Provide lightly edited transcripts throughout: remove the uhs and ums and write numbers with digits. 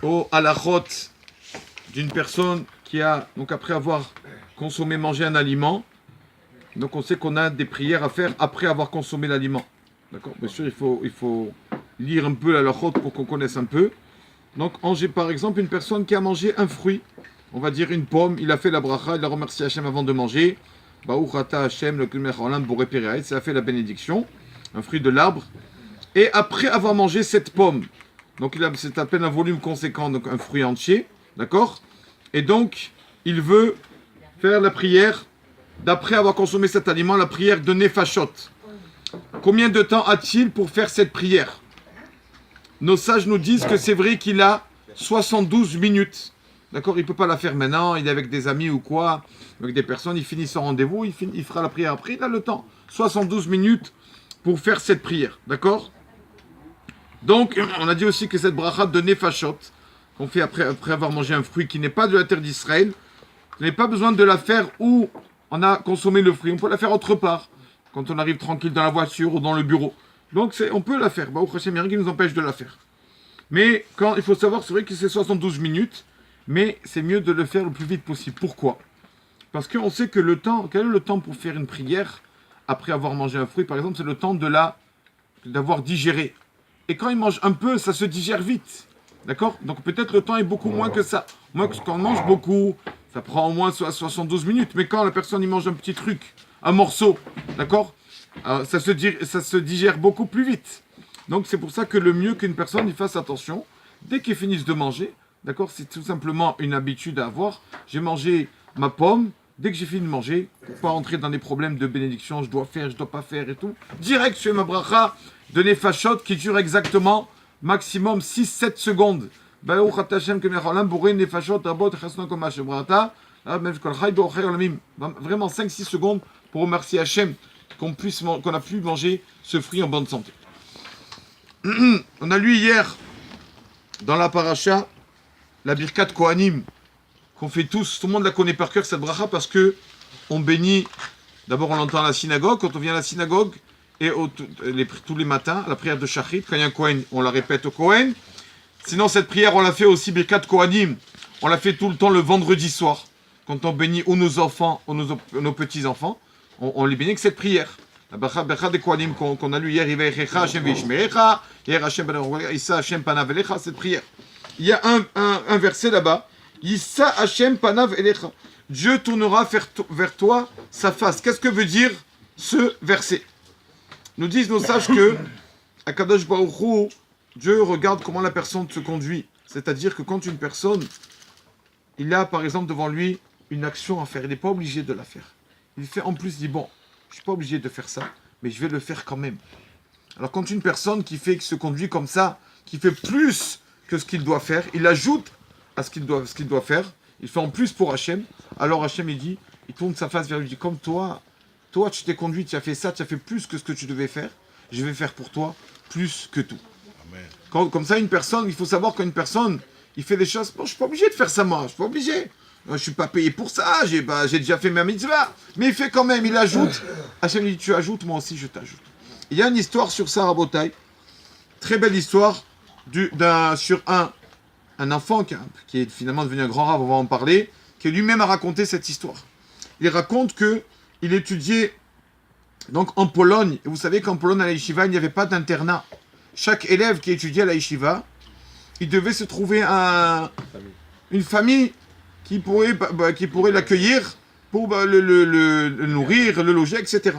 au halachot d'une personne qui a, donc après avoir consommé, mangé un aliment, donc on sait qu'on a des prières à faire après avoir consommé l'aliment. D'accord. Bien sûr, il faut lire un peu la halachot pour qu'on connaisse un peu. Donc, par exemple, une personne qui a mangé un fruit, on va dire une pomme, il a fait la bracha, il a remercié Hachem avant de manger. Baouchata Hachem, le Kulmech Olam, Boré Péréaït, ça a fait la bénédiction, un fruit de l'arbre. Et après avoir mangé cette pomme, donc c'est à peine un volume conséquent, donc un fruit entier, d'accord. Et donc, il veut faire la prière, d'après avoir consommé cet aliment, la prière de Nefashot. Combien de temps a-t-il pour faire cette prière? Nos sages nous disent que c'est vrai qu'il a 72 minutes. D'accord. Il ne peut pas la faire maintenant, il est avec des amis ou quoi, avec des personnes, il finit son rendez-vous, il fera la prière après, il a le temps. 72 minutes pour faire cette prière. D'accord. Donc, on a dit aussi que cette bracha de Nefashot, qu'on fait après avoir mangé un fruit qui n'est pas de la terre d'Israël, vous n'avez pas besoin de la faire où on a consommé le fruit. On peut la faire autre part, quand on arrive tranquille dans la voiture ou dans le bureau. Donc, on peut la faire. Baruch Hashem, il n'y a rien qui nous empêche de la faire. Mais quand il faut savoir, c'est vrai que c'est 72 minutes, mais c'est mieux de le faire le plus vite possible. Pourquoi? Parce qu'on sait que quel est le temps pour faire une prière après avoir mangé un fruit, par exemple, c'est le temps d'avoir digéré. Et quand il mange un peu, ça se digère vite. D'accord. Donc peut-être le temps est beaucoup moins que ça. Moi, quand on mange beaucoup, ça prend au moins 72 minutes. Mais quand la personne il mange un petit truc, un morceau, d'accord, ça se digère beaucoup plus vite. Donc c'est pour ça que le mieux qu'une personne il fasse attention, dès qu'il finisse de manger, d'accord, c'est tout simplement une habitude à avoir. J'ai mangé ma pomme, dès que j'ai fini de manger, pour pas rentrer dans des problèmes de bénédiction, je dois faire, je dois pas faire et tout, direct je fais ma bracha de Nefashot qui dure exactement maximum 6-7 secondes. Vraiment 5-6 secondes pour remercier Hachem qu'on a pu manger ce fruit en bonne santé. On a lu hier dans la paracha la Birkat Kohanim qu'on fait tous, tout le monde la connaît par cœur cette bracha parce que on bénit, d'abord on l'entend à la synagogue, quand on vient à la synagogue et tous les matins, la prière de Shachrit, quand il y a un Kohen, on la répète au Kohen. Sinon cette prière on la fait aussi Birkat Kohanim, on la fait tout le temps le vendredi soir, quand on bénit ou nos enfants ou nos petits-enfants, on les bénit avec cette prière. La bracha des Kohanim qu'on a lu hier, cette prière. Il y a un verset là-bas, Yissa Hashem panav elecha. Dieu tournera vers toi sa face. Qu'est-ce que veut dire ce verset? Nous disent nos sages que Akadosh Baruch Hu, Dieu regarde comment la personne se conduit. C'est-à-dire que quand une personne, il a par exemple devant lui une action à faire, il n'est pas obligé de la faire. Il fait en plus, il dit bon, je ne suis pas obligé de faire ça, mais je vais le faire quand même. Alors quand une personne qui se conduit comme ça, qui fait plus que ce qu'il doit faire, il ajoute à ce qu'il doit faire, il fait en plus pour Hachem, alors Hachem il tourne sa face vers lui, il dit comme toi tu t'es conduit, tu as fait ça, tu as fait plus que ce que tu devais faire, je vais faire pour toi plus que tout. Amen. Comme ça une personne, il faut savoir qu'une personne, il fait des choses, bon je suis pas obligé de faire ça moi, je suis pas obligé. Je suis pas payé pour ça, j'ai déjà fait ma mitzvah. Mais il fait quand même, il ajoute. Hachem dit, tu ajoutes, moi aussi je t'ajoute. Il y a une histoire sur ça, Rabotai. Très belle histoire sur un enfant qui est finalement devenu un grand rave, on va en parler, qui lui-même a raconté cette histoire. Il raconte qu'il étudiait donc en Pologne. Et vous savez qu'en Pologne, à la yeshiva, il n'y avait pas d'internat. Chaque élève qui étudiait à la yeshiva, il devait se trouver une famille qui pourrait l'accueillir pour le nourrir, le loger, etc.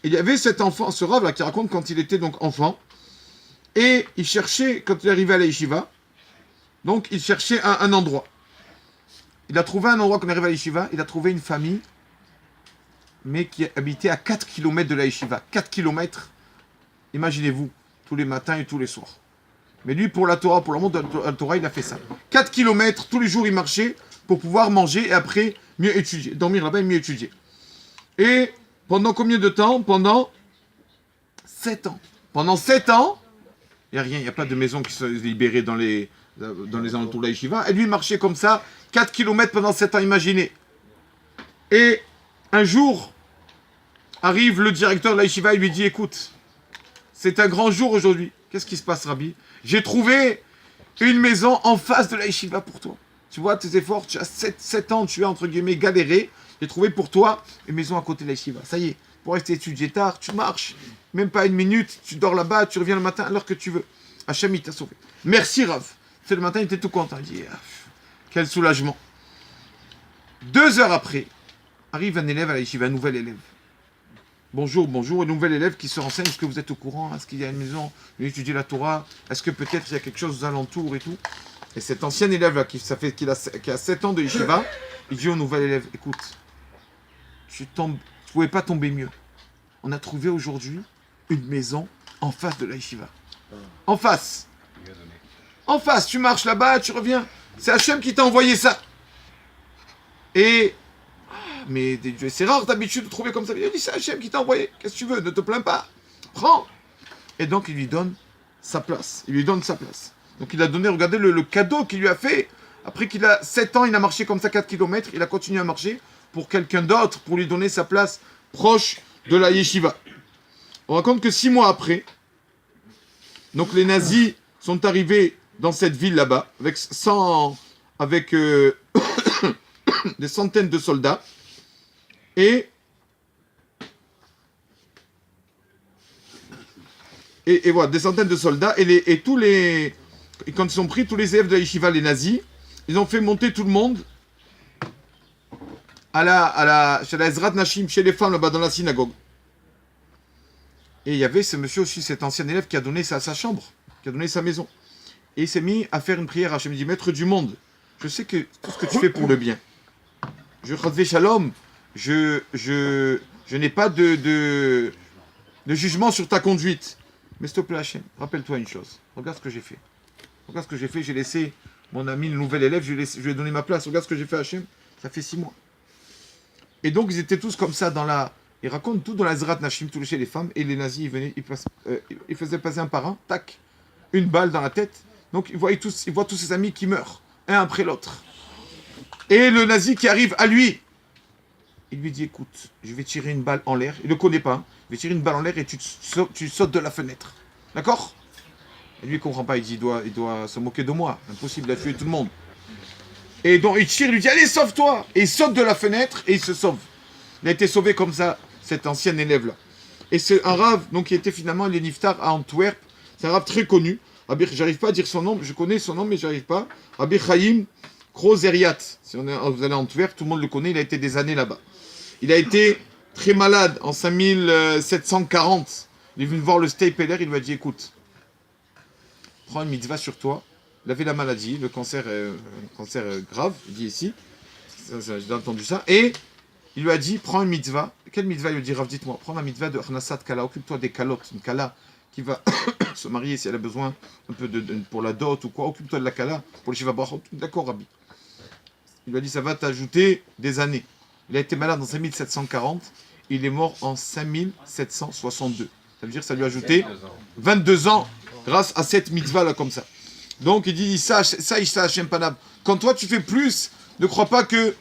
Et il y avait cet enfant, ce rave là, qui raconte quand il était donc enfant, et il cherchait, quand il arrivait à la yeshiva, donc il cherchait un endroit. Il a trouvé un endroit quand il arrive à la yeshiva, il a trouvé une famille, mais qui habitait à 4 km de la yeshiva. 4 km, imaginez-vous, tous les matins et tous les soirs. Mais lui, pour la Torah, pour le monde de la Torah, il a fait ça. 4 km, tous les jours, il marchait pour pouvoir manger et après mieux étudier. Dormir là-bas et mieux étudier. Et pendant combien de temps? Pendant 7 ans. Pendant 7 ans, il n'y a rien, il n'y a pas de maison qui se libérée dans les alentours de la yeshiva. Et lui, il marchait comme ça, 4 km pendant 7 ans, imaginez. Et un jour, arrive le directeur de la yeshiva et lui dit, écoute, c'est un grand jour aujourd'hui. Qu'est-ce qui se passe, Rabbi? J'ai trouvé une maison en face de la yeshiva pour toi. Tu vois tes efforts, tu as 7 ans, tu as entre guillemets galéré, j'ai trouvé pour toi une maison à côté de la yeshiva. Ça y est, pour rester étudier tard, tu marches, même pas une minute, tu dors là-bas, tu reviens le matin à l'heure que tu veux. Hachem, il t'a sauvé. Merci Rav. C'est le matin, il était tout content. Il dit, quel soulagement. 2 heures après, arrive un élève à la yeshiva, un nouvel élève. Bonjour, bonjour, un nouvel élève qui se renseigne, est-ce que vous êtes au courant, est-ce qu'il y a une maison, il étudie la Torah, est-ce que peut-être il y a quelque chose aux alentours et tout. Et cet ancien élève là, qui a 7 ans de yeshiva, il dit au nouvel élève, écoute, tu pouvais pas tomber mieux. On a trouvé aujourd'hui une maison en face de la yeshiva. En face. En face, tu marches là-bas, tu reviens. C'est Hachem qui t'a envoyé ça. Et... mais c'est rare d'habitude de trouver comme ça. Il a dit, c'est Hachem qui t'a envoyé. Qu'est-ce que tu veux? Ne te plains pas. Prends. Et donc, il lui donne sa place. Il lui donne sa place. Donc, il a donné, regardez le cadeau qu'il lui a fait. Après qu'il a 7 ans, il a marché comme ça 4 km. Il a continué à marcher pour quelqu'un d'autre, pour lui donner sa place proche de la yeshiva. On raconte que 6 mois après, donc les nazis sont arrivés dans cette ville là-bas, avec des centaines de soldats. Et voilà, des centaines de soldats. Et quand ils ont pris tous les élèves de la yeshiva, les nazis, ils ont fait monter tout le monde chez la Ezrat Nashim, chez les femmes là-bas dans la synagogue. Et il y avait ce monsieur aussi, cet ancien élève qui a donné sa chambre, qui a donné sa maison. Et il s'est mis à faire une prière à Hachem. Il dit, Maître du monde, je sais que tout ce que tu fais pour le bien. Je chadvé shalom, je n'ai pas de jugement sur ta conduite. Mais s'il te plaît, Hachem, rappelle-toi une chose. Regarde ce que j'ai fait. Regarde ce que j'ai fait. J'ai laissé mon ami, le nouvel élève, je lui ai donné ma place. Regarde ce que j'ai fait à Hachem. Ça fait 6 mois. Et donc, ils étaient tous comme ça dans la... Ils racontent tout dans la Zrat Nashim, tout chez les femmes. Et les nazis, ils faisaient passer un par un, tac, une balle dans la tête. Donc, ils voient tous ses amis qui meurent, un après l'autre. Et le nazi qui arrive à lui, il lui dit, écoute, je vais tirer une balle en l'air. Il ne le connaît pas. Hein. Je vais tirer une balle en l'air et tu sautes de la fenêtre. D'accord? Et lui, il ne comprend pas. Il dit, il doit se moquer de moi. Impossible, il a tué tout le monde. Et donc, il tire, il lui dit, allez, sauve-toi. Et il saute de la fenêtre et il se sauve. Il a été sauvé comme ça, cet ancien élève-là. Et c'est un rave, donc, qui était finalement le Niftar à Antwerp. C'est un rave très connu. J'arrive pas à dire son nom. Je connais son nom, mais j'arrive pas. Rabbi Chaim Krozeriat. Si vous allez à Antwerp, tout le monde le connaît. Il a été des années là-bas. Il a été très malade en 5740. Il est venu voir le Stapler. Il lui a dit, écoute, prends une mitzvah sur toi. Il avait la maladie, le cancer grave, il dit ici. J'ai entendu ça. Et il lui a dit, prends une mitzvah. Quelle mitzvah? Il lui a dit, Rav, dites-moi, prends la mitzvah de Arnasat Kala. Occupe-toi des kalotes. Une kala qui va se marier si elle a besoin un peu pour la dot ou quoi. Occupe-toi de la kala pour le shiva brachot. D'accord, Rabbi. Il lui a dit, ça va t'ajouter des années. Il a été malade en 5740. Il est mort en 5762. Ça veut dire que ça lui a ajouté 22 ans grâce à cette mitzvah-là comme ça. Donc il dit, ça Hachem Panav. Quand toi tu fais plus, ne crois pas que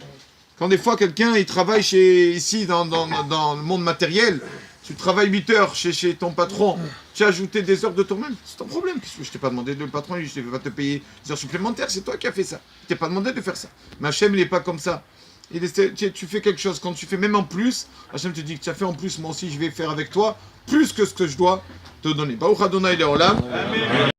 quand des fois quelqu'un il travaille ici dans le monde matériel, tu travailles 8 heures chez ton patron, tu as ajouté des heures de toi-même, c'est ton problème. Je t'ai pas demandé, le patron il va te payer des heures supplémentaires, c'est toi qui as fait ça. Je t'ai pas demandé de faire ça. Mais Hachem il n'est pas comme ça. Tu fais quelque chose, quand tu fais même en plus, Hachem te dit que tu as fait en plus, moi aussi je vais faire avec toi plus que ce que je dois te donner. Baruch Adonai Leolam.